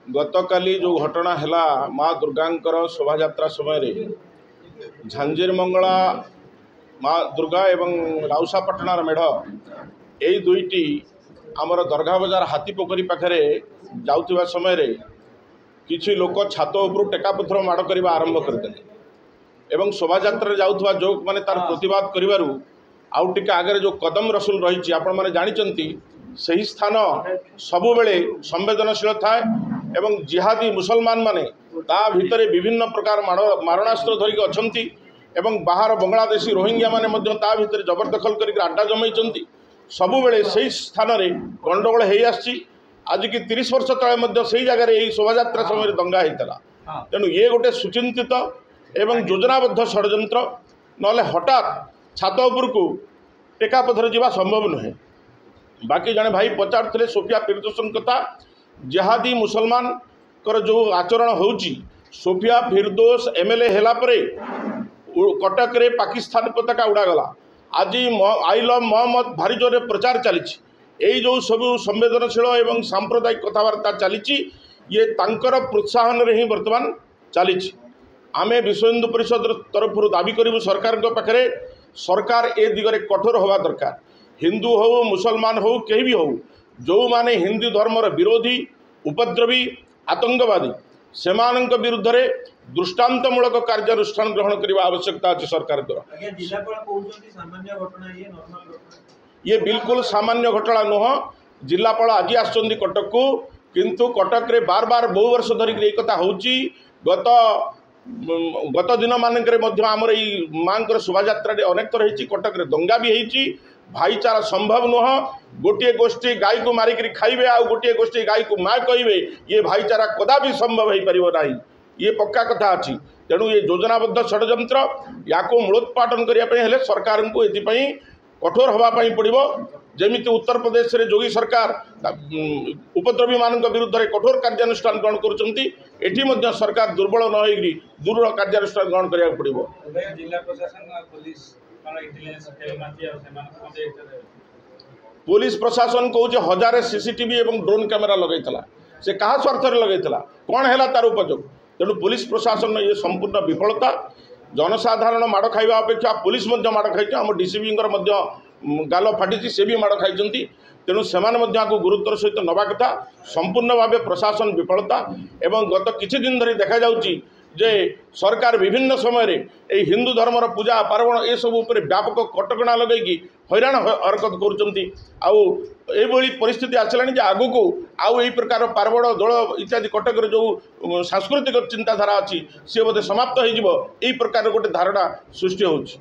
गतकाली जो घटना है माँ दुर्गांकर शोभा यात्रा समय झांझीर मंगला माँ दुर्गा एवं राउसापाटणार मेढ़ यही दुईटी आमर दरगाह बजार हाथी पोखरी पाखे जाउथिबा समय किछि लोक छात उपर टेकापथर माड़ करने आरंभ करदे एवं शोभा यात्रा जाउथबा जोग माने तार प्रतिवाद करिवारु आउ टिके आगे जो कदम रसूल रही आपण माने जानिचंती सही स्थान सबु बेले संवेदनशील थाए एवं जिहादी मुसलमान माने ता भितरे विभिन्न प्रकार मारणास्त्र धरिक अछंती एवं बाहर बांग्लादेशी रोहिंग्या माने मध्य ता भितरे जबरदखल करके अड्डा जमाइचंती सबु बेले सही स्थान रे गंडगोल हेई आछि। आज की 30 वर्ष तले मध्य सही जगह रे शोभा यात्रा समय दंगा होता तेणु ये गोटे सुचिंतित एवं योजनाबद्ध षड्यंत्र नले हठात छात उपरकू टेकापथर जावा संभव नुहे। बाकी जड़े भाई पचारे सोफिया फिरदोसन कथा जिहादी मुसलमान कर जो आचरण होउची सोफिया फिरदोस एमएलए हेला परे कटक रे पाकिस्तान पताका उड़ागला। आज आई लव मोहम्मद भारी जोरे प्रचार चली यही जो सब संवेदनशील एवं सांप्रदायिक कथबार्ता चली ये तांकर प्रोत्साहन रे ही वर्तमान चली। आमे विश्व हिंदू परिषद तरफ दाबी करूँ सरकार पाखे सरकार ए दिगरे कठोर होगा दरकार। हिंदू हो मुसलमान हो कहीं भी हो जो माने हिंदू धर्मर विरोधी उपद्रवी आतंकवादी सेमानंक विरुद्ध रे दृष्टांतमूलक कार्यानुष्ठान ग्रहण करने आवश्यकता अच्छी सरकार ये बिल्कुल सामान्य घटना नुह। जिलापाल आज आसुच्च कटक को किंतु कटक रे बार बार बहु वर्ष धरिक कथा होची गत दिन मानक आमर माँ शोभा यात्रा अनेक थर होती कटक रे दंगा भी होती भाईचारा संभव नुह। गोटे गोष्ठी गाई को मारिक खाइबे आ गोटे गोष्ठी गाई को माँ कहे ये भाईचारा कदापि संभव हो पार ना ये पक्का कथा अच्छी। तेणु ये योजनाबद्ध षड्यंत्र या मूलोत्पाटन करने सरकार को ये कठोर होगापाई पड़ो जमी उत्तर प्रदेश रे योगी सरकार उपद्रवी मान विरुद्ध रे कठोर कार्यानुष्ठान ग्रहण कर सरकार दुर्बल न होगी दूर कार्यानुष्ठान ग्रहण करा पड़ो। पुलिस प्रशासन कौच हजार सीसीटीवी एवं ड्रोन कैमेरा लगेला से क्या स्वार्थ लगेला कौन है तार उपयोग। तेणु पुलिस प्रशासन ये संपूर्ण विफलता जनसाधारण माड़ खाइबा अपेक्षा पुलिस माड़ खाई आम डीसीपी गाल फाटी से भी माड़ खाई तेणु से गुरुत्वर सहित नवा कथा संपूर्ण भाव प्रशासन विफलता एवं गत किछि दिन धरी देखा जाउची जे सरकार विभिन्न समय रे हिंदू धर्मर पूजा पार्वण ए सब उपर व्यापक कटकणा लगेगी हैरान हरकत करी परिस्थिति आसलानी आगु को आउ यही प्रकार पार्वण दौड़ इत्यादि कटक जो सांस्कृतिक चिंताधारा अच्छी सी बोधे समाप्त हो प्रकार गोटे धारणा सृष्टि होची।